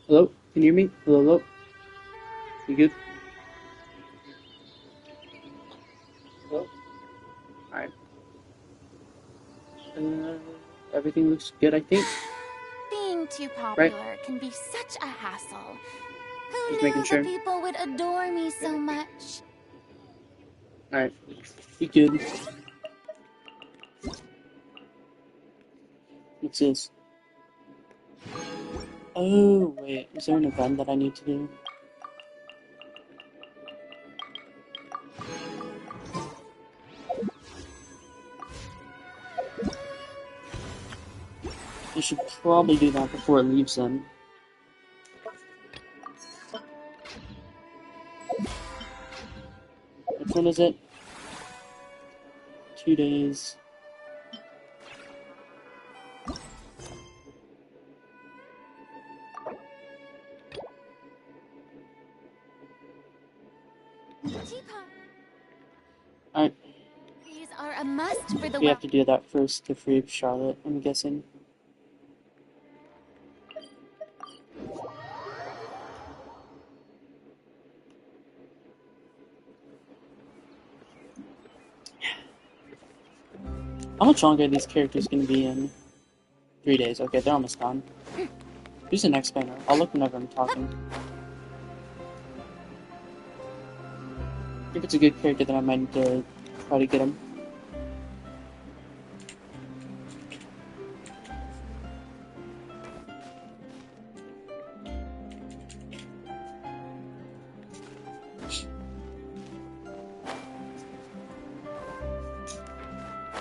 Hello? Can you hear me? Hello, hello? You good? Hello? Alright. Everything looks good, I think. Being too Right? popular can be such a hassle. Who Just making knew the sure. people would adore me so much? Alright. You good. What's this? Oh, wait. Is there an event that I need to do? I should probably do that before it leaves then. Which one is it? 2 days. Teapot. Alright. These are a must for the We have to do that first to free Charlotte, I'm guessing. How much longer are these characters going to be in? 3 days. Okay, they're almost done. Who's the next banner? I'll look whenever I'm talking. If it's a good character, then I might try to get him.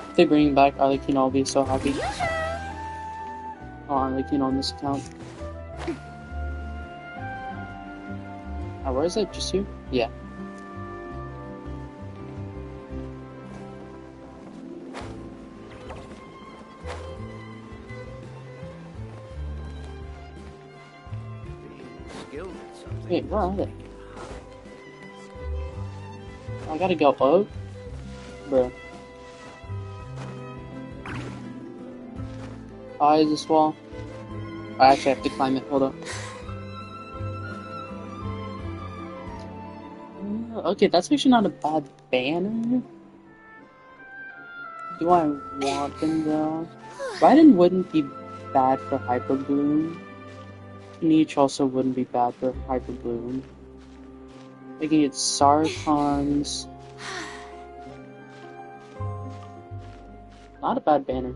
If they bring back Arlecchino, I'll be so happy. Oh, Arlecchino on this account. Where is it? Just here? Yeah. Wait, where are they? I gotta go up? Bro. Is this wall? I actually have to climb it, hold up. Okay, that's actually not a bad banner. Do I want them though? Raiden wouldn't be bad for Hyper Bloom. Niche also wouldn't be bad for Hyper Bloom. We can get Sarkhan's. Not a bad banner.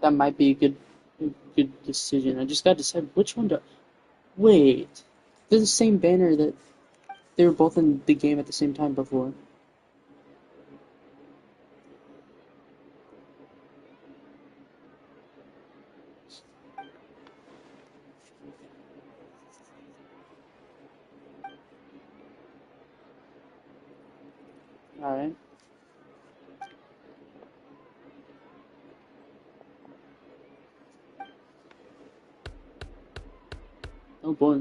That might be a good decision. I just gotta decide which one to. Wait, they're the same banner that they were both in the game at the same time before. Alright. Oh boy.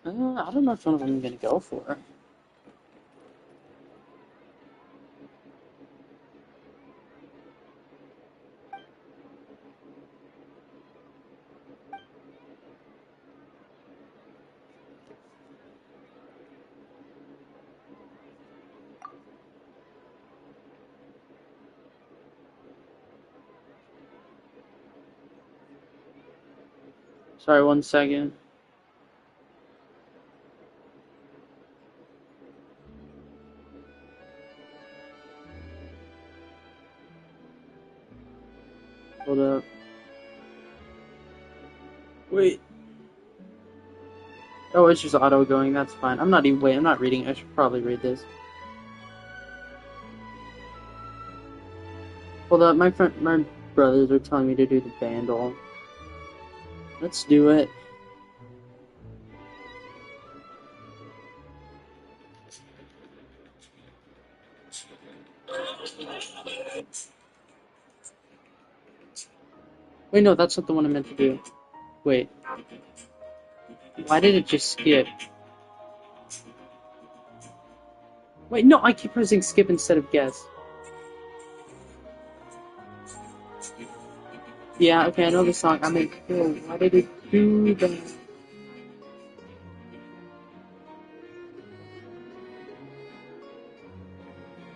I don't know which one of them I'm gonna go for. Sorry, 1 second. Hold up. Wait. Oh, it's just auto going. That's fine. I'm not even. Wait, I'm not reading. I should probably read this. Hold up. My brothers are telling me to do the Vandal. Let's do it. Wait, no, that's not the one I meant to do. Wait. Why did it just skip? Wait, no, I keep pressing skip instead of guess. Yeah, okay, I know the song. I mean, yo, why did it do that?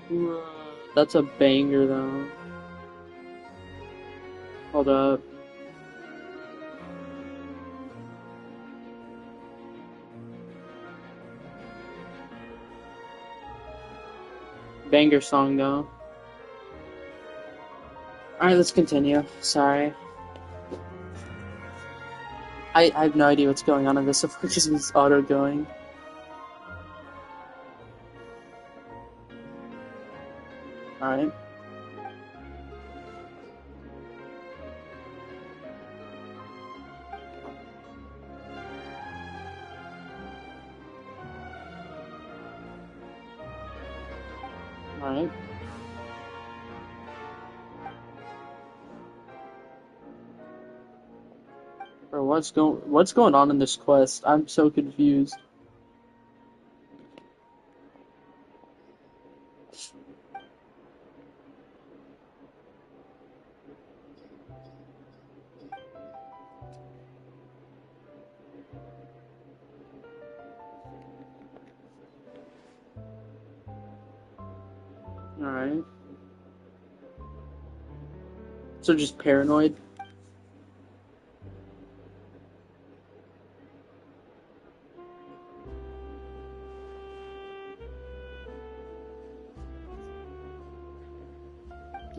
Bruh, that's a banger, though. Hold up. Banger song, though. Alright, let's continue. Sorry. I have no idea what's going on in this, if we're just auto going. Alright. Alright. Bro, what's going on in this quest? I'm so confused. Alright. So just paranoid?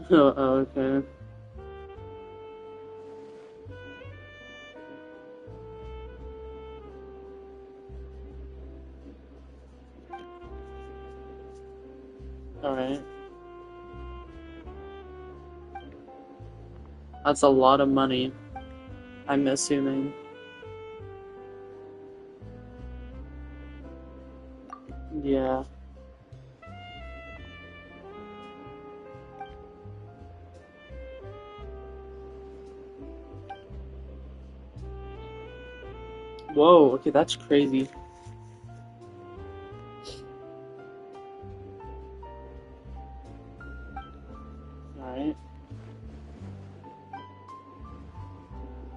Oh, okay. Alright. That's a lot of money, I'm assuming. Yeah. Whoa, okay, that's crazy. Alright.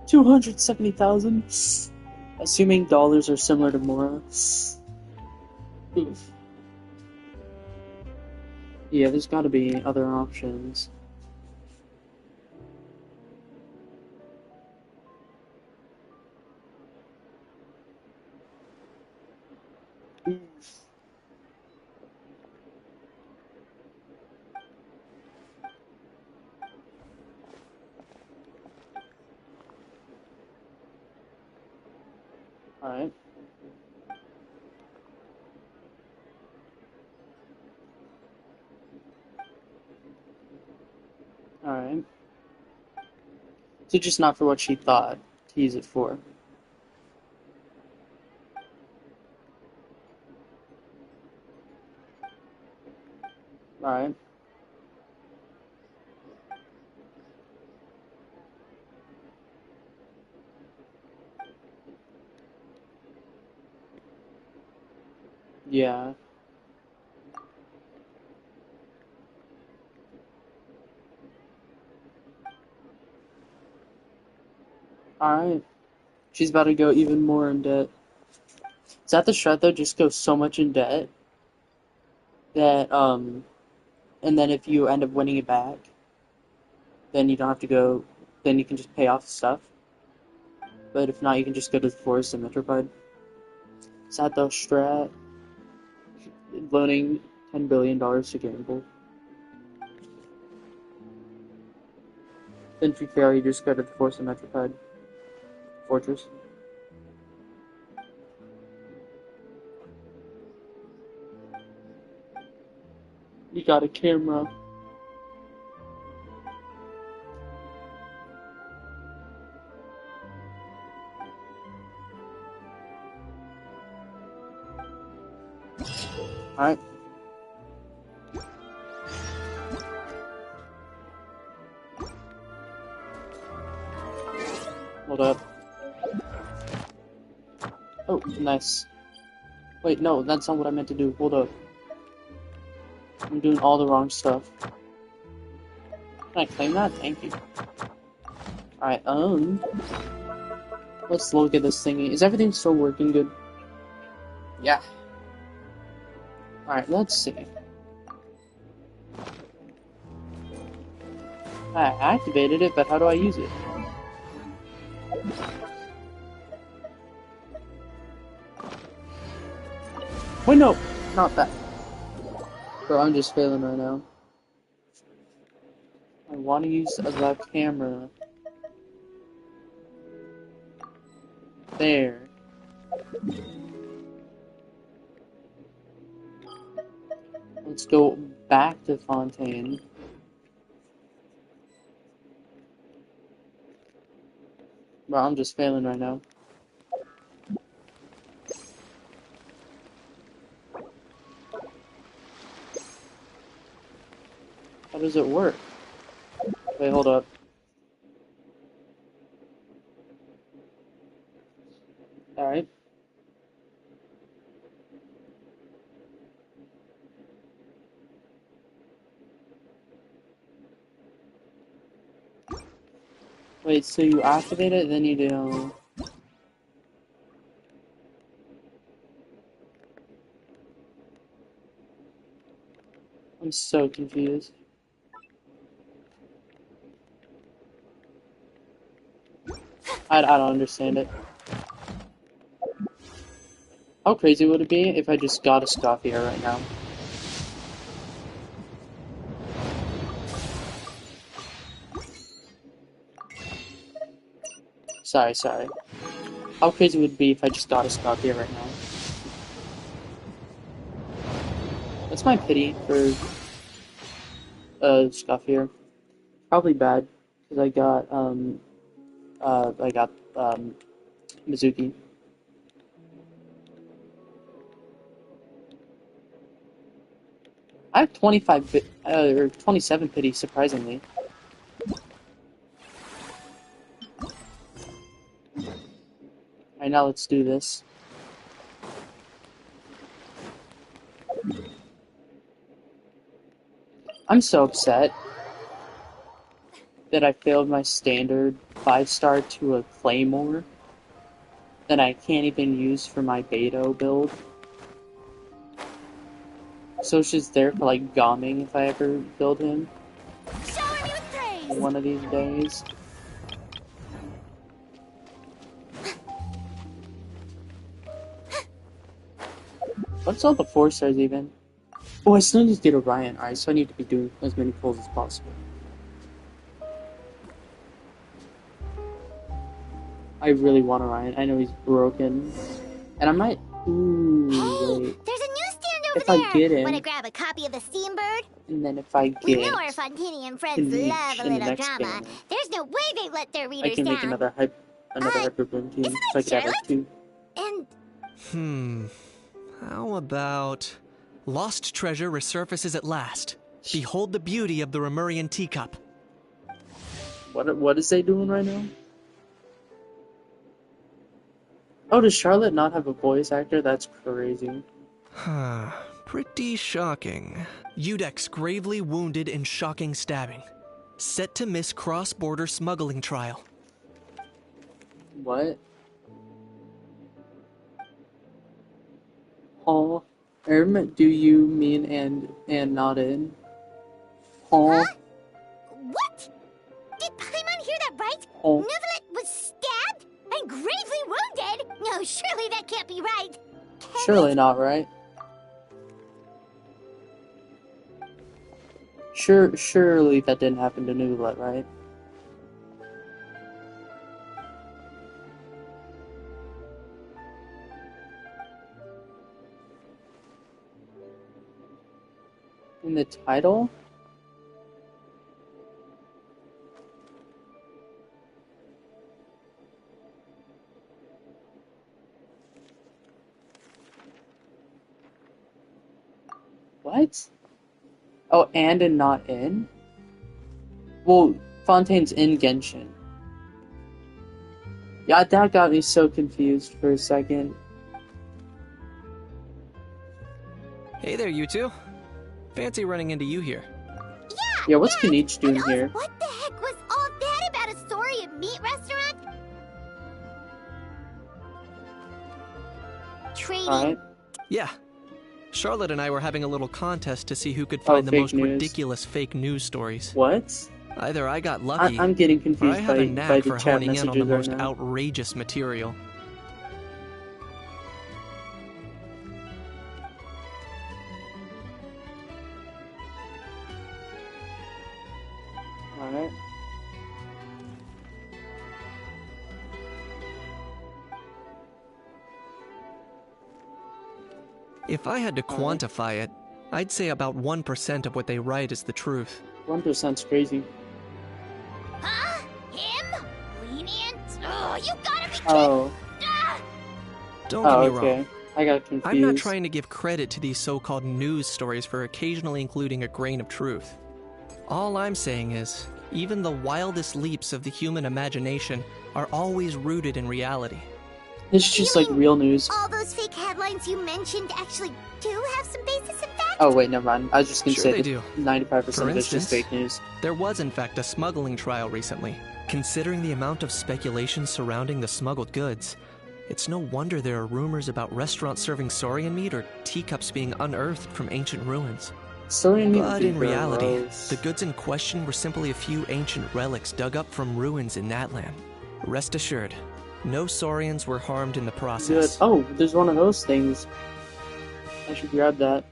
270,000? Assuming dollars are similar to Mora. Oof. Yeah, there's gotta be other options. Oof. Alright. Alright. So just not for what she thought to use it for. Alright. Yeah. Alright. She's about to go even more in debt. Is that the shred though? Just go so much in debt that, and then if you end up winning it back, then you don't have to go, then you can just pay off the stuff. But if not, you can just go to the forest and Metropod. Is that the strat? Loaning $10 billion to gamble. Then for fair, you just go to the forest and Metropod fortress. You got a camera. Alright. Hold up. Oh, nice. Wait, no, that's not what I meant to do. Hold up. I'm doing all the wrong stuff. Can I claim that? Thank you. Alright, let's look at this thingy. Is everything still working good? Yeah. Alright, let's see. I activated it, but how do I use it? Wait, no! Not that. Bro, I'm just failing right now. I want to use the camera. There. Let's go back to Fontaine. Bro, I'm just failing right now. How does it work? Wait, hold up. Alright. Wait, so you activate it, then you do... I'm so confused. I don't understand it. How crazy would it be if I just got a Scoffier right now? Sorry. How crazy would it be if I just got a Scoffier right now? That's my pity for Scoffier. Probably bad because I got Mizuki. I have 27 pity, surprisingly. Alright, now let's do this. I'm so upset that I failed my standard 5-star to a Claymore that I can't even use for my Beto build. So it's just there for like Gaming if I ever build him. Shower me with praise. One of these days. What's all the 4-stars even? Oh, I still need to get Orion. Alright, so I need to be doing as many pulls as possible. I really want Orion. I know he's broken. And I might... Ooh, Hey, wait. there's a newsstand over If there. I get him... Want to grab a copy of the Steambird? And then if I We get... know our Fontanian friends Knight love a in the little next drama. banner, There's no way they let their I readers can make down. another Hyper Bloom team. Isn't So I that could have like Charlotte? 2. And How about... Lost treasure resurfaces at last. Behold the beauty of the Remurian teacup. What is they doing right now? Oh, does Charlotte not have a voice actor? That's crazy. Pretty shocking. Udex gravely wounded in shocking stabbing. Set to miss cross-border smuggling trial. What? Paul, do you mean and not in? Paul. Huh? What? Did Paimon hear that right? Oh. Neuvillette was stabbed and gravely wounded? No, surely that can't be right. Surely not, right? Surely that didn't happen to Neuvillette, right? In the title? What? Oh, and not in? Well, Fontaine's in Genshin. Yeah, that got me so confused for a second. Hey there, you two. Fancy running into you here. Yeah, what's Kinich doing And also, here? what the heck was all that about a story of meat Alright. Yeah. Charlotte and I were having a little contest to see who could find the fake most news. ridiculous fake news stories. What? Either I got lucky, I'm getting or I confused have a by knack the for chat honing in on the messages right most now. outrageous material. Alright. If I had to quantify it, I'd say about 1% of what they write is the truth. 1%'s crazy. Huh? Him? Lenient? Oh, you gotta be kidding! Oh. Ah! Don't get me Okay. wrong. I got confused. I'm not trying to give credit to these so-called news stories for occasionally including a grain of truth. All I'm saying is, even the wildest leaps of the human imagination are always rooted in reality. This is just You like mean real news. All those fake headlines you mentioned actually do have some basis in fact? Oh wait, never mind. I was just gonna Sure say they that do. 95% For of it's just instance, fake news. There was in fact a smuggling trial recently. Considering the amount of speculation surrounding the smuggled goods, it's no wonder there are rumors about restaurants serving saurian meat or teacups being unearthed from ancient ruins. Saurian meat would But be in reality, gross. the goods in question were simply a few ancient relics dug up from ruins in that land. Rest assured, no saurians were harmed in the Good. process. Oh, there's one of those things. I should grab that.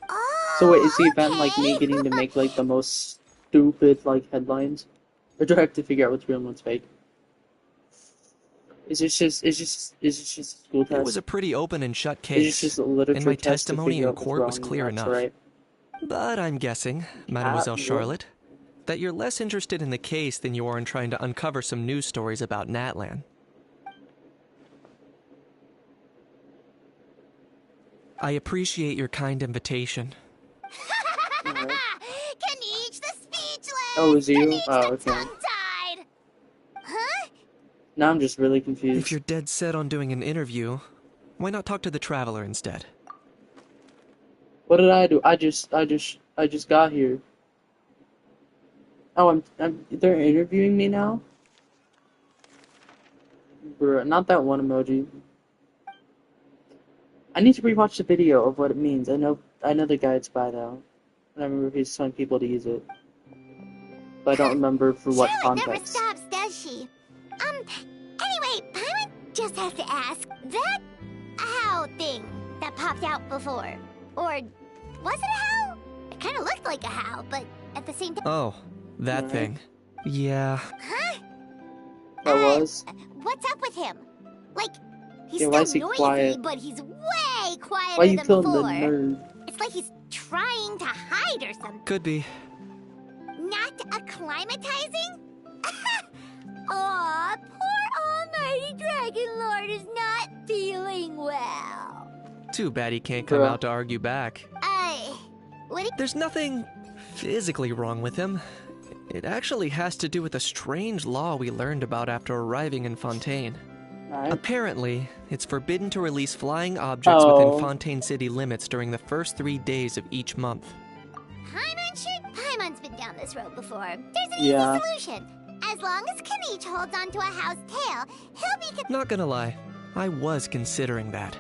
Oh, So wait, is the event like me okay. getting to make like the most stupid like headlines? Or do I have to figure out what's real and what's fake? Is this just a school test? It was a pretty open and shut Is case, this just a literature and my test to testimony figure in out what's court wrong was and clear what's enough. right? But I'm guessing, Mademoiselle what? Charlotte, that you're less interested in the case than you are in trying to uncover some news stories about Natlan. I appreciate your kind invitation. Can each the speechless? Oh, is you? Can each Oh, the okay. tongue-tied? Huh? Now I'm just really confused. If you're dead set on doing an interview, why not talk to the Traveler instead? What did I do? I just got here. Oh, they're interviewing me now? Bruh, not that one emoji. I need to rewatch the video of what it means. I know the guide's by though. And I remember he's telling people to use it. But I don't remember for what Charlotte never context. stops, does she? Anyway, Paimon just has to ask, that how thing that popped out before, or was it a how? It kind of looked like a how, but at the same time... Oh, that Alright. thing. Yeah. Huh? That was? What's up with him? Like, he's Yeah, why is he still noisy, quiet? but he's way quieter Why are you than killing before. the nerd? It's like he's trying to hide or something. Could be. Not acclimatizing? Aw, poor almighty Dragon Lord is not feeling well. Too bad he can't come Bruh. out to argue back. What There's nothing physically wrong with him. It actually has to do with a strange law we learned about after arriving in Fontaine. Alright. Apparently, it's forbidden to release flying objects Oh. within Fontaine city limits during the first 3 days of each month. Paimon sure? Paimon's been down this road before. There's an Yeah. easy solution. As long as Kanich holds onto a how's tail, he'll be... Not gonna lie, I was considering that.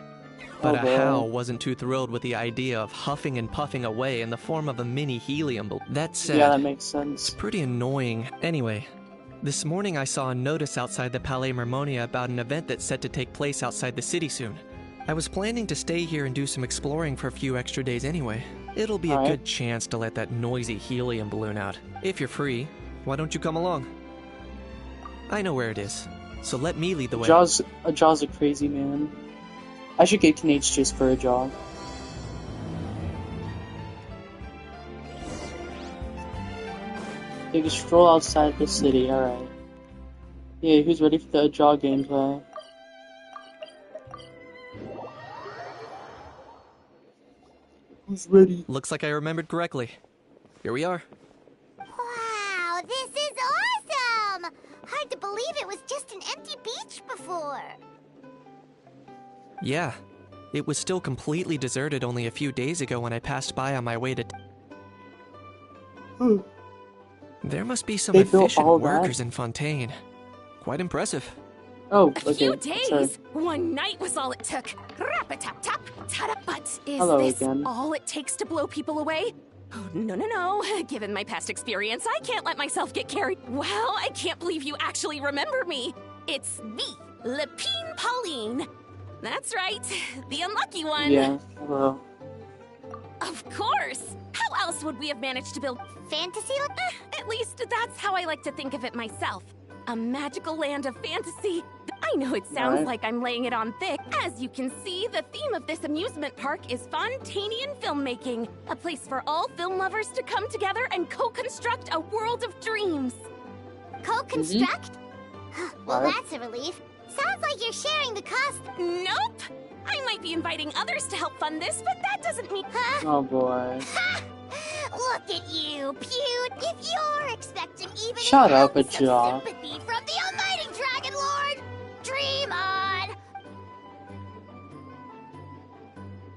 But Oh, a boy. Howl wasn't too thrilled with the idea of huffing and puffing away in the form of a mini helium balloon. That said, Yeah, that makes it's sense. pretty annoying. Anyway, this morning I saw a notice outside the Palais Mermonia about an event that's set to take place outside the city soon. I was planning to stay here and do some exploring for a few extra days anyway. It'll be a Alright. good chance to let that noisy helium balloon out. If you're free, why don't you come along? I know where it is, so let me lead the way. Jaw's a crazy man. I should get Kanich just for a jog. Take a stroll outside the city, alright. Yeah, who's ready for the jog gameplay? Who's ready? Looks like I remembered correctly. Here we are. Wow, this is awesome! Hard to believe it was just an empty beach before. Yeah, it was still completely deserted only a few days ago when I passed by on my way to... There must be some They built efficient all workers that? in Fontaine. Quite impressive. Oh, A okay. few Sorry. days! One night was all it took. Rap-a-tap-tap, ta-da. But is Hello this again. all it takes to blow people away? Oh, no. Given my past experience, I can't let myself get carried. Well, I can't believe you actually remember me. It's me, Lepine Pauline. That's right, the unlucky one. Yeah, hello. Of course! How else would we have managed to build Fantasy? At least that's how I like to think of it myself. A magical land of fantasy. I know it sounds Right. like I'm laying it on thick. As you can see, the theme of this amusement park is Fontainian filmmaking. A place for all film lovers to come together and co-construct a world of dreams. Co-construct? Well, Alright. that's a relief. Sounds like you're sharing the cost. Nope! I might be inviting others to help fund this, but that doesn't mean... Huh? Oh boy. Look at you, Pewt. If you're expecting even Shut an up, ounce of Aja. sympathy from the almighty Dragon Lord, dream on.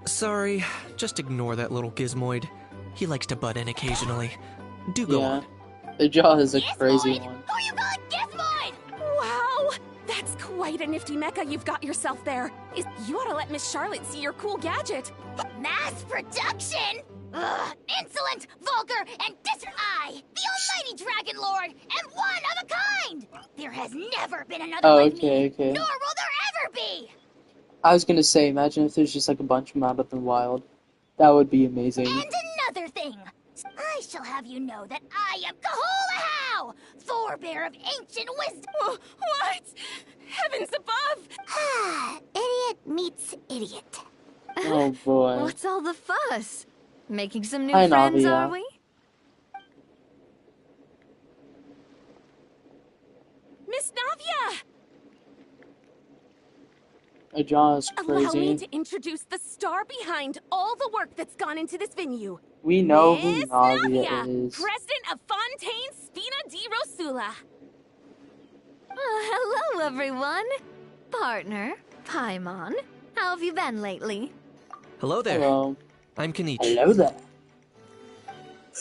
Sorry, just ignore that little gizmoid. He likes to butt in occasionally. Do go Yeah. on. The jaw is a crazy Gizmoid? one. Who you calling Gizmoid? Wow! That's quite a nifty mecha you've got yourself there. You ought to let Miss Charlotte see your cool gadget. Mass production? Ugh, insolent, vulgar, and I, the almighty Dragon Lord, am one of a kind! There has never been another Oh, like okay, me, okay. nor will there ever be! I was gonna say, imagine if there's just like a bunch of them out of the wild. That would be amazing. And another thing, I shall have you know that I am Kahulahau, forebear of ancient wisdom. What? Heavens above! Ah, idiot meets idiot. Oh boy. What's all the fuss? Making some new Hi, friends, Navia. are we? Miss Navia! A jaw is Allow me crazy. to introduce the star behind all the work that's gone into this venue. We know who Miss Navia is. President of Fontaine Spina di Rosula. Hello, everyone. Partner, Paimon. How have you been lately? Hello there. Hello. I'm Kenichi. Hello there.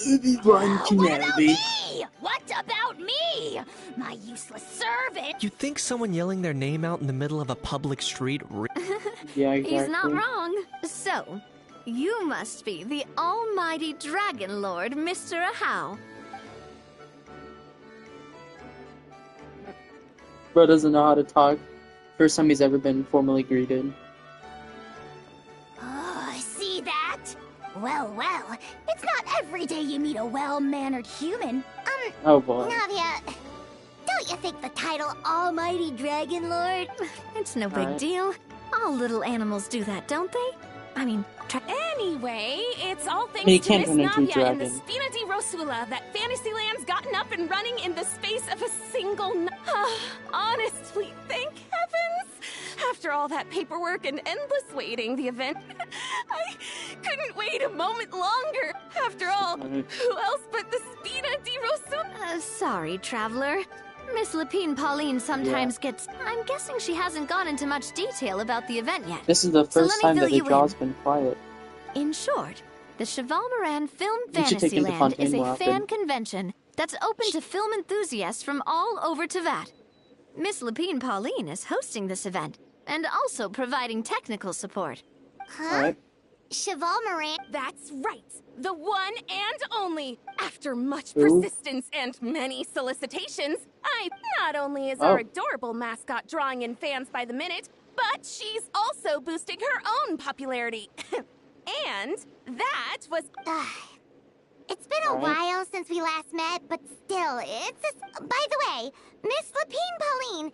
Obi-Wan What about Kenobi. me? What about me? My useless servant. You'd think someone yelling their name out in the middle of a public street Yeah, exactly. He's not wrong. So, you must be the almighty Dragon Lord, Mr. Ahau. Bro doesn't know how to talk. First time he's ever been formally greeted. Oh, see that? Well, it's not every day you meet a well-mannered human. Oh boy. Navia, don't you think the title Almighty Dragon Lord? It's no big Alright. deal. All little animals do that, don't they? I mean, Anyway, it's all thanks he to can't Miss turn into a Navia and the dragon. Spina di Rosula that Fantasyland's gotten up and running in the space of a single honestly, thank heavens! After all that paperwork and endless waiting, the event... I couldn't wait a moment longer. After all, who else but the Spina di Rosula? sorry, traveler. Miss Lepine Pauline sometimes gets... I'm guessing she hasn't gone into much detail about the event yet. This is the So first let time me that fill the you jaw's in. been quiet. In short, the Cheval Moran Film You should take him to Fantasyland is Fontaine more a often. fan convention that's open to film enthusiasts from all over Teyvat. Miss Lepine Pauline is hosting this event and also providing technical support. Huh? Alright. Cheval Moran. That's right, the one and only. After much Who? persistence and many solicitations, not only is our Oh. adorable mascot drawing in fans by the minute, but she's also boosting her own popularity. And that was... It's been a Alright. while since we last met, but still, it's a... By the way, Miss Lepine Pauline,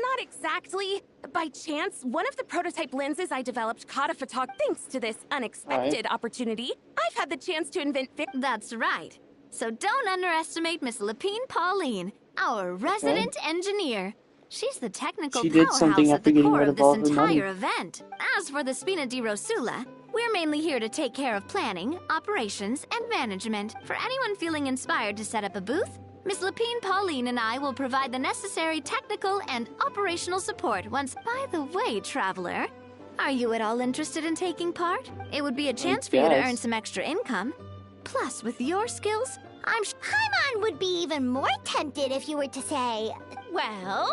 not exactly. By chance, one of the prototype lenses I developed caught a photog. Thanks to this unexpected opportunity, I've had the chance to invent... That's right. So don't underestimate Miss Lepine Pauline, our resident engineer. She's the technical She did something powerhouse at after the getting core rid of of this all her money. entire event. As for the Spina di Rosula, we're mainly here to take care of planning, operations, and management. For anyone feeling inspired to set up a booth, Miss Lepine Pauline and I will provide the necessary technical and operational support once... By the way, traveler, are you at all interested in taking part? It would be a chance for you to guess. earn some extra income. Plus, with your skills, Paimon would be even more tempted if you were to say, Well,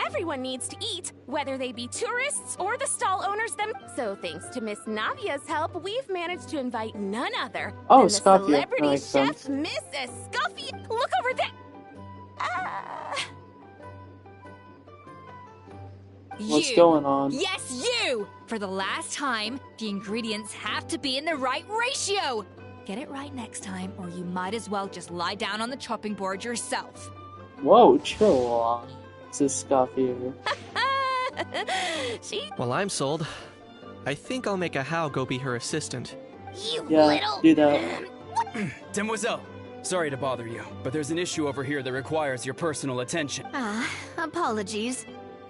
everyone needs to eat, whether they be tourists or the stall owners them. So thanks to Miss Navia's help, we've managed to invite none other Oh, than the Scoffia. celebrity That makes chef, sense. Miss Escuffia. Look over there. What's You. going on? Yes, you! For the last time, the ingredients have to be in the right ratio. Get it right next time, or you might as well just lie down on the chopping board yourself. Whoa, chill. This is Scoffia. She. Well, I'm sold. I think I'll make a How go be her assistant. you Yeah, little... do that. Demoiselle, sorry to bother you, but there's an issue over here that requires your personal attention. Apologies.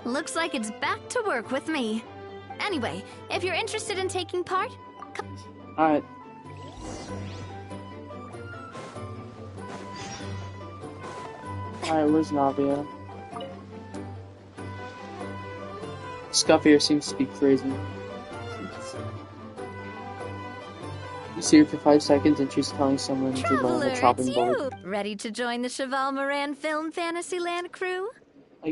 Looks like it's back to work with me. Anyway, if you're interested in taking part, Alright. Alright, where's Navia? Scuffia seems to be crazy. You see her for 5 seconds and she's telling someone to land Traveler, the it's chopping board. you! Ready to join the Cheval Moran Film Fantasyland crew? I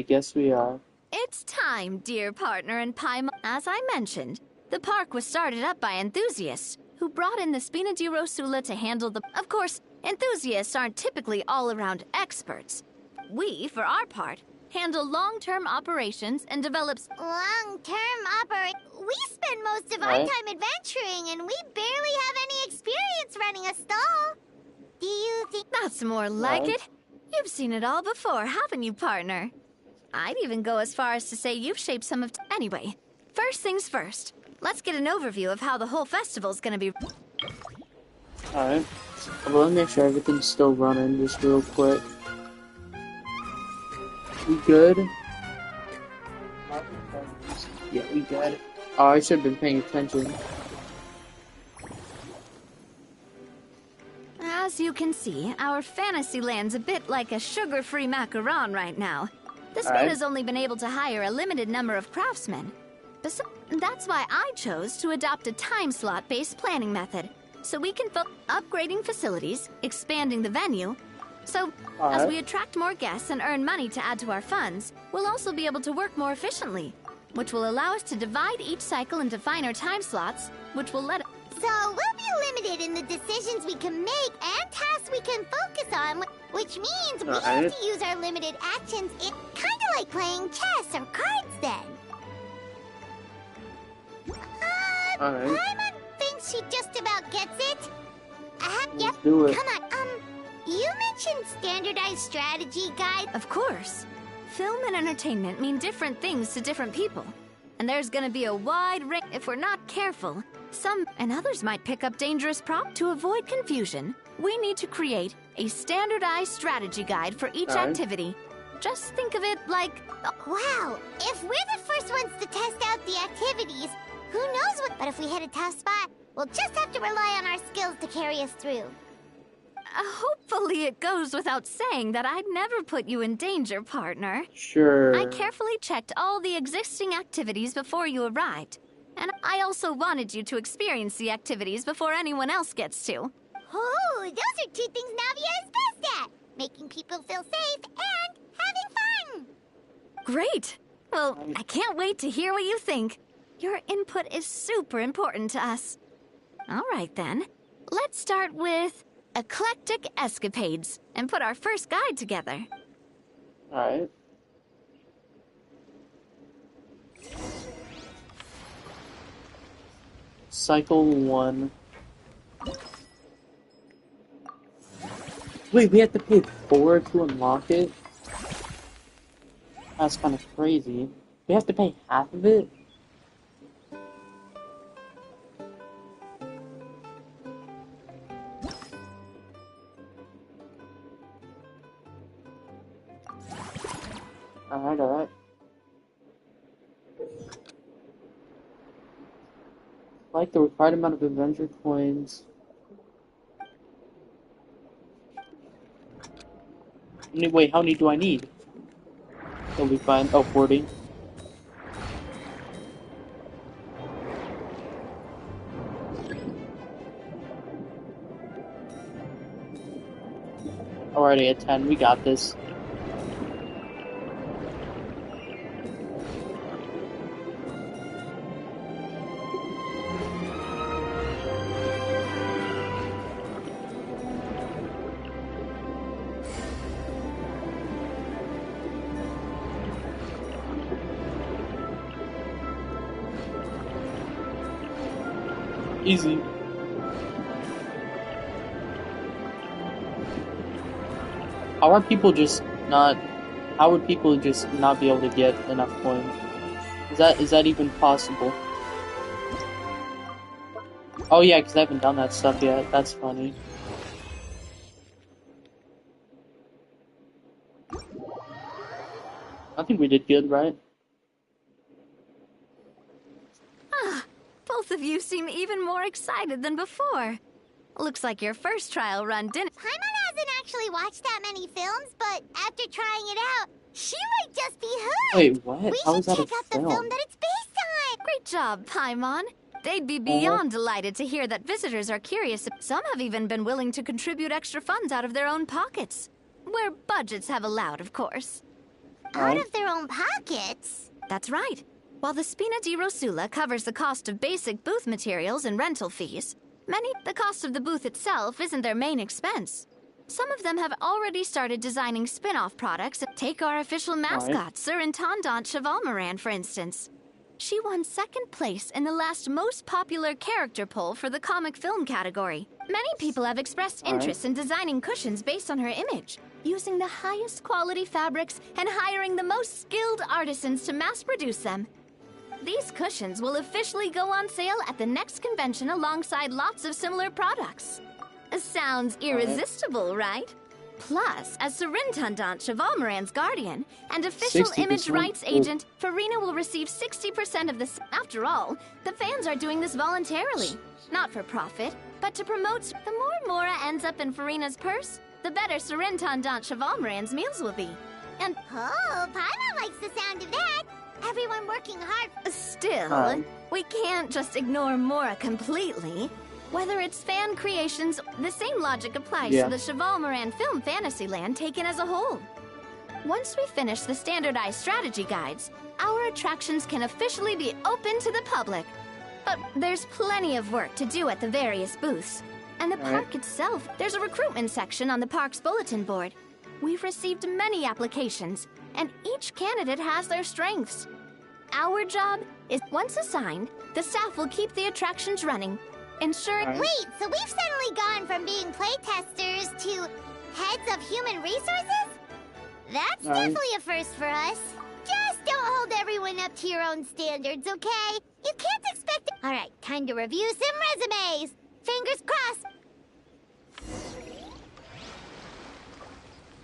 guess we are. It's time, dear partner and Paimon. As I mentioned, the park was started up by enthusiasts who brought in the Spina di Rosula to handle the... Of course, enthusiasts aren't typically all-around experts. We, for our part, handle long-term operations and develop... We spend most of our Right. time adventuring, and we barely have any experience running a stall. Do you think... That's more like Right. it. You've seen it all before, haven't you, partner? I'd even go as far as to say you've shaped some of... Anyway, first things first. Let's get an overview of how the whole festival's gonna be... Alright. Well, let me make sure everything's still running just real quick. We good? Yeah, we good. Oh, I should have been paying attention. As you can see, our Fantasyland's a bit like a sugar-free macaron right now. The Spina's only been able to hire a limited number of craftsmen. That's why I chose to adopt a time slot-based planning method, so we can upgrading facilities, expanding the venue. So, as Alright. we attract more guests and earn money to add to our funds, we'll also be able to work more efficiently, which will allow us to divide each cycle into finer time slots, which will let... So we'll be limited in the decisions we can make and tasks we can focus on, which means we have Alright. to use our limited actions in kind of like playing chess or cards then. Alright. Paimon thinks she just about gets it. Yep. do it. Come on, you mentioned standardized strategy guide. Of course. Film and entertainment mean different things to different people. And there's gonna be a wide range if we're not careful. Some and others might pick up dangerous prop. To avoid confusion, we need to create a standardized strategy guide for each Alright. activity. Just think of it like... Wow, if we're the first ones to test out the activities, who knows what... But if we hit a tough spot, we'll just have to rely on our skills to carry us through. Hopefully it goes without saying that I'd never put you in danger, partner. Sure. I carefully checked all the existing activities before you arrived. And I also wanted you to experience the activities before anyone else gets to. Oh, those are two things Navia is best at. Making people feel safe and having fun. Great! Well, I can't wait to hear what you think. Your input is super important to us. All right, then. Let's start with eclectic escapades and put our first guide together. Alright. Cycle 1. Wait, we have to pay 4 to unlock it? That's kind of crazy. We have to pay half of it? Alright. Like the required amount of adventure coins. Wait, how many do I need? That'll be fine. Oh, 40. already at 10. We got this. Easy. How are people just not? How would people just not be able to get enough coins? Is that even possible? Oh yeah, because I haven't done that stuff yet. That's funny. I think we did good, right? Both of you seem even more excited than before. Looks like your first trial run didn't. Paimon hasn't actually watched that many films, but after trying it out, she might just be hooked. Wait, what? We How should is that check a out the film? film that it's based on. Great job, Paimon. They'd be beyond delighted to hear that visitors are curious. Some have even been willing to contribute extra funds out of their own pockets. Where budgets have allowed, of course. Out of their own pockets? That's right. While the Spina di Rosula covers the cost of basic booth materials and rental fees, the cost of the booth itself isn't their main expense. Some of them have already started designing spin-off products. Take our official mascot, Surintendant Chevalmoran, for instance. She won second place in the last most popular character poll for the comic film category. Many people have expressed interest in designing cushions based on her image, using the highest quality fabrics and hiring the most skilled artisans to mass produce them. These cushions will officially go on sale at the next convention alongside lots of similar products. Sounds irresistible, right? Plus, as Surintendant Chevalmoran's guardian and official image rights agent, Farina will receive 60% of this. After all, the fans are doing this voluntarily, not for profit, but to promote. The more Mora ends up in Farina's purse, the better Surintendant Chevalmoran's meals will be. And Oh, Paimon likes the sound of that. Everyone working hard. still, we can't just ignore Mora completely. Whether it's fan creations, the same logic applies to the Chevalmoran film Fantasyland taken as a whole. Once we finish the standardized strategy guides, our attractions can officially be open to the public. But there's plenty of work to do at the various booths. And the park itself, there's a recruitment section on the park's bulletin board. We've received many applications, and each candidate has their strengths. Our job is, once assigned, the staff will keep the attractions running. Ensure. Wait, so we've suddenly gone from being playtesters to heads of human resources? That's definitely a first for us. Just don't hold everyone up to your own standards, okay? You can't expect. Alright, time to review some resumes. Fingers crossed.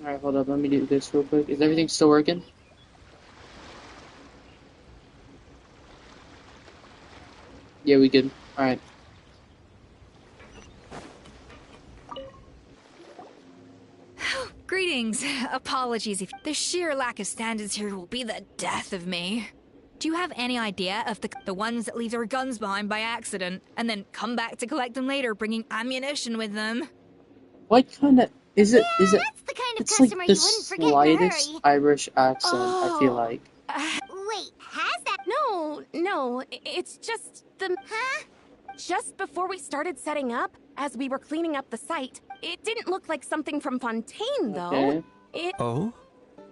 Alright, hold up. Let me do this real quick. Is everything still working? Yeah, we good. Alright. Greetings. Apologies if the sheer lack of standards here will be the death of me. Do you have any idea of the ones that leave their guns behind by accident and then come back to collect them later, bringing ammunition with them? What kind of is it? Is it? That's the kind of It's customer like the you wouldn't forget in a slightest hurry. Irish accent. I feel like. Wait, has that? No, it's just the... Huh? Just before we started setting up, as we were cleaning up the site, it didn't look like something from Fontaine, though. Okay. Oh?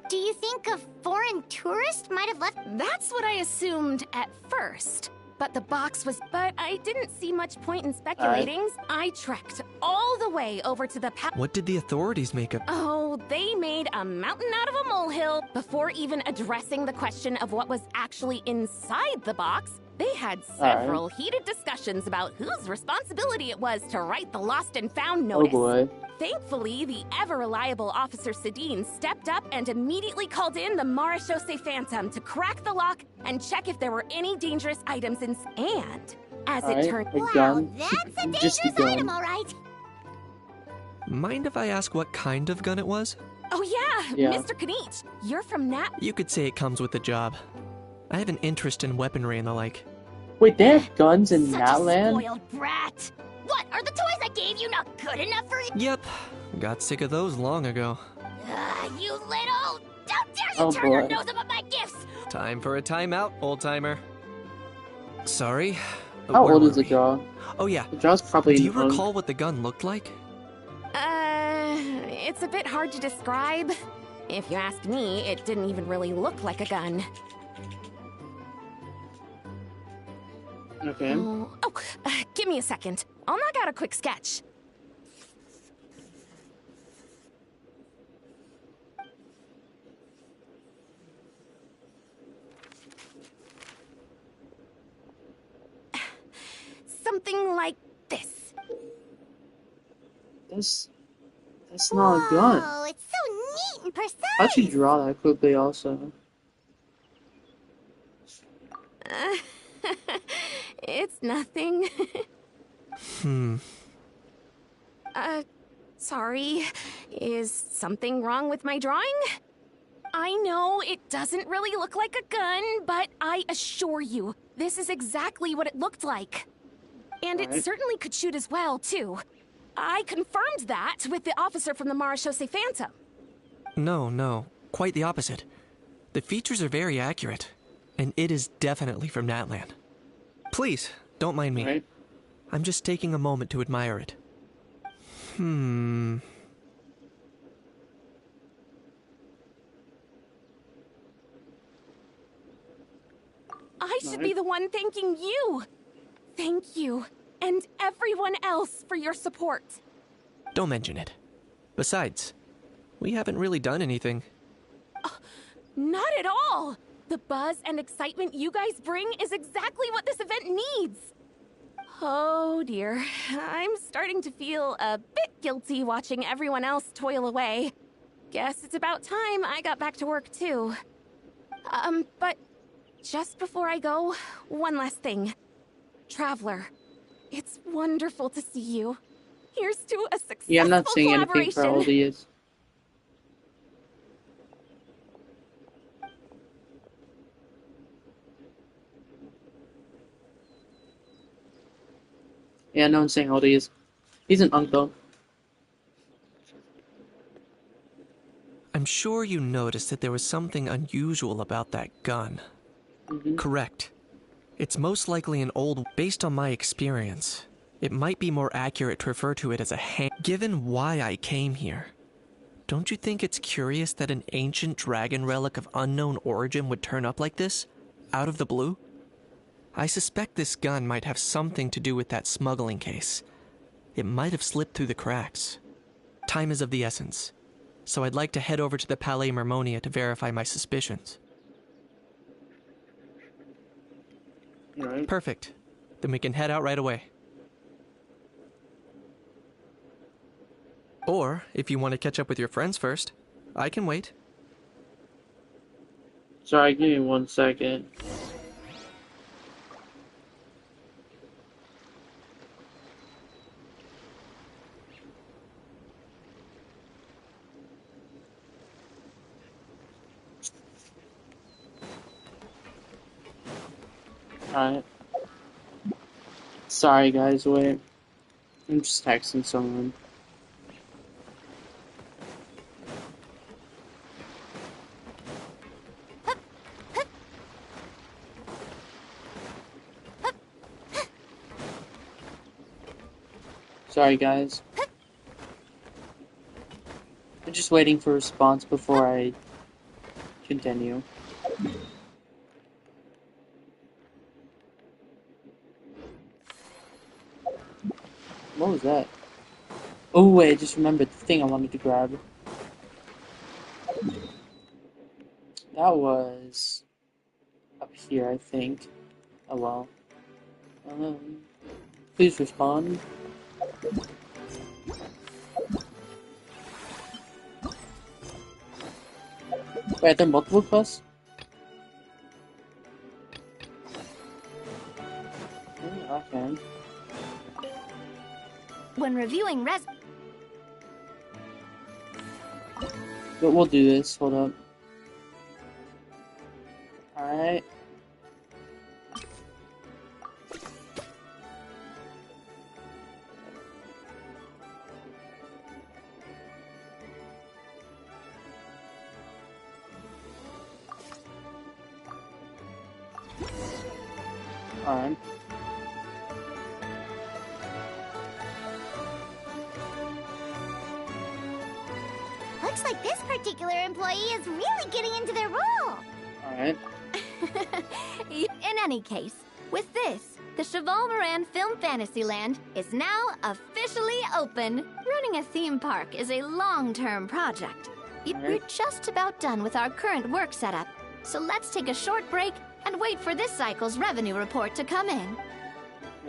Do you think a foreign tourist might have left? That's what I assumed at first. But the box was... But I didn't see much point in speculating. I trekked all the way over to the... What did the authorities make of? Oh, they made a mountain out of a molehill. Before even addressing the question of what was actually inside the box, they had several heated discussions about whose responsibility it was to write the lost and found notice. Oh boy. Thankfully, the ever-reliable Officer Sedine stepped up and immediately called in the Marechaussee Phantom to crack the lock and check if there were any dangerous items in... And, as it turned... A Wow, gun. that's a Just a dangerous gun. item, all right. Mind if I ask what kind of gun it was? Oh Yeah. Mr. Kanich, you're from Nat... You could say it comes with the job. I have an interest in weaponry and the like. Wait, they have guns in Such that a land? spoiled brat. What, are the toys I gave you not good enough for you? Yep. Got sick of those long ago. You little... Don't dare you Oh, turn your boy. nose up at my gifts! Time for a timeout, old-timer. Sorry. How where old were is the we? jaw? Oh yeah. The jaw's probably Do you young. recall what the gun looked like? It's a bit hard to describe. If you ask me, it didn't even really look like a gun. Okay. Give me a second. I'll knock out a quick sketch. Something like this. That's not a gun. Oh, it's so neat and precise! How'd you draw that quickly also? It's nothing. Sorry. Is something wrong with my drawing? I know it doesn't really look like a gun, but I assure you, this is exactly what it looked like. And it Right. certainly could shoot as well, too. I confirmed that with the officer from the Marechaussee Phantom. No. Quite the opposite. The features are very accurate, and it is definitely from Natlan. Please, don't mind me. Right? I'm just taking a moment to admire it. I should be the one thanking you. Thank you, and everyone else for your support. Don't mention it. Besides, we haven't really done anything. Not at all! The buzz and excitement you guys bring is exactly what this event needs. Oh dear, I'm starting to feel a bit guilty watching everyone else toil away. Guess it's about time I got back to work too. But just before I go, one last thing. Traveler, it's wonderful to see you. Here's to a successful Yeah, I'm not saying anything for how old collaboration. he is. Yeah, no one's saying how old he is. He's an uncle. I'm sure you noticed that there was something unusual about that gun. Correct. It's most likely an old... Based on my experience, it might be more accurate to refer to it as a hand... Given why I came here, don't you think it's curious that an ancient dragon relic of unknown origin would turn up like this? Out of the blue? I suspect this gun might have something to do with that smuggling case. It might have slipped through the cracks. Time is of the essence, so I'd like to head over to the Palais Mermonia to verify my suspicions. Right? Perfect. Then we can head out right away. Or, if you want to catch up with your friends first, I can wait. Sorry, give me 1 second. Alright. Sorry guys, wait. I'm just texting someone. Sorry guys. I'm just waiting for a response before I continue. What was that? Oh wait, I just remembered the thing I wanted to grab. That was up here, I think. Oh well. Please respond. Wait, are there multiple quests? Okay. When reviewing But we'll do this, hold up. Alright. Alright. Looks like this particular employee is really getting into their role. Alright. In any case, with this, the Cheval Moran Film Fantasyland is now officially open. Running a theme park is a long-term project. We're just about done with our current work setup, so let's take a short break and wait for this cycle's revenue report to come in.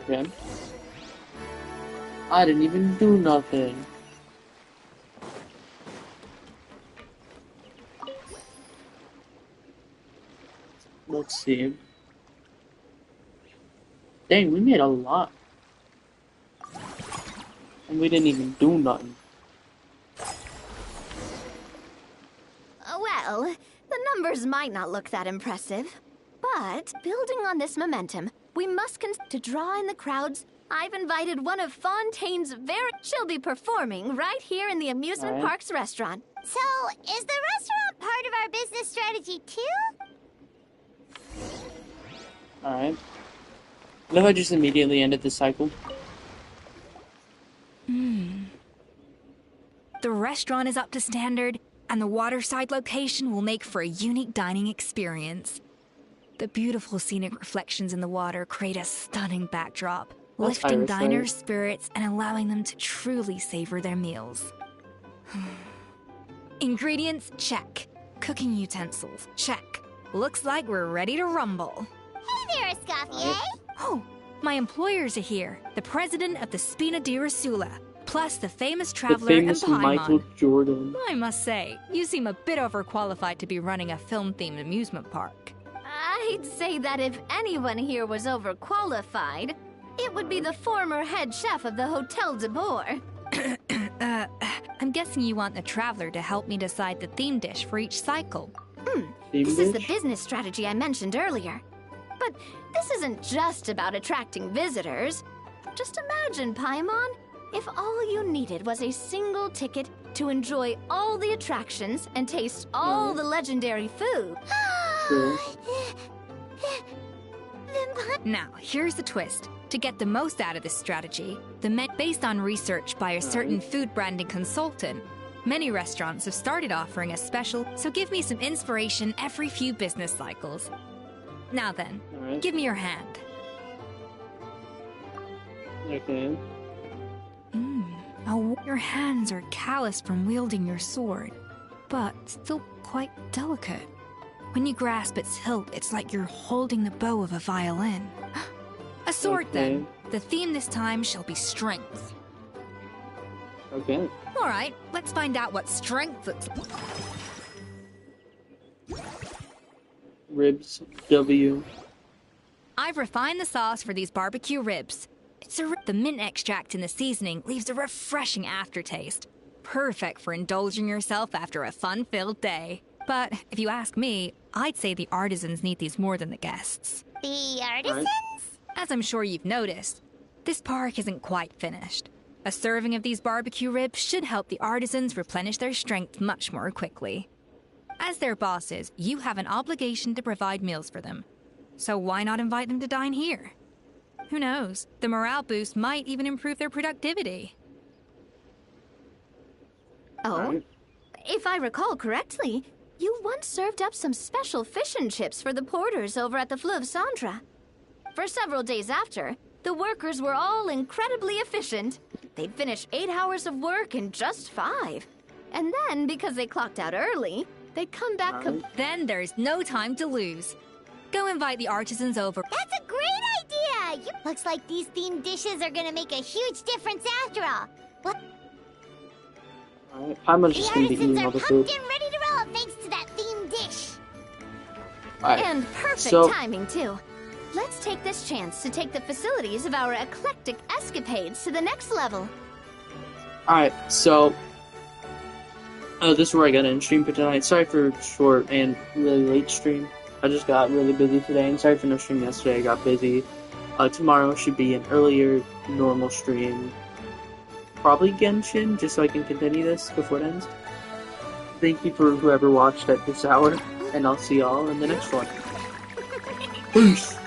Okay. I didn't even do nothing. Let's see. Dang, we made a lot. And we didn't even do nothing. Well, the numbers might not look that impressive, but building on this momentum, we must to draw in the crowds. I've invited one of Fontaine's she'll be performing right here in the amusement park's restaurant. So, is the restaurant part of our business strategy too? Alright. What if I just immediately ended this cycle? The restaurant is up to standard, and the waterside location will make for a unique dining experience. The beautiful scenic reflections in the water create a stunning backdrop, That's lifting Irish, diners' right? spirits and allowing them to truly savor their meals. Ingredients, check. Cooking utensils, check. Looks like we're ready to rumble. Hey there, Escoffier. Oh, my employers are here. The president of the Spina di Rosula, plus the famous The traveler famous and Michael Paimon. Jordan. I must say, you seem a bit overqualified to be running a film-themed amusement park. I'd say that if anyone here was overqualified, it would be the former head chef of the Hotel de Boer. I'm guessing you want the traveler to help me decide the theme dish for each cycle. This is the Dish? business strategy I mentioned earlier. But this isn't just about attracting visitors. Just imagine, Paimon, if all you needed was a single ticket to enjoy all the attractions and taste all the legendary food. True. Now, here's the twist. To get the most out of this strategy, based on research by a certain food branding consultant, many restaurants have started offering a special, so give me some inspiration every few business cycles. Now then, Alright. give me your hand. Okay. Oh, your hands are calloused from wielding your sword, but still quite delicate. When you grasp its hilt, it's like you're holding the bow of a violin. A sword, then. The theme this time shall be strength. Okay. All right, let's find out what strength looks like. Ribs. W. I've refined the sauce for these barbecue ribs. The mint extract in the seasoning leaves a refreshing aftertaste. Perfect for indulging yourself after a fun-filled day. But if you ask me, I'd say the artisans need these more than the guests. The artisans? As I'm sure you've noticed, this park isn't quite finished. A serving of these barbecue ribs should help the artisans replenish their strength much more quickly. As their bosses, you have an obligation to provide meals for them. So why not invite them to dine here? Who knows? The morale boost might even improve their productivity. Oh, if I recall correctly, you once served up some special fish and chips for the porters over at the Fleuve Centre. For several days after, the workers were all incredibly efficient. They'd finish 8 hours of work in just 5. And then, because they clocked out early, they'd come back Then there's no time to lose. Go invite the artisans over. That's a great idea! Looks like these themed dishes are gonna make a huge difference after all. What? Alright. I'm The just gonna be artisans eating are all the pumped food. and ready to roll thanks to that themed dish. Alright. And perfect So- timing, too. Let's take this chance to take the facilities of our eclectic escapades to the next level. Alright, so... this is where I got in stream for tonight. Sorry for short and really late stream. I just got really busy today, and sorry for no stream yesterday. I got busy. Tomorrow should be an earlier, normal stream. Probably Genshin, just so I can continue this before it ends. Thank you for whoever watched at this hour, and I'll see y'all in the next one. Peace.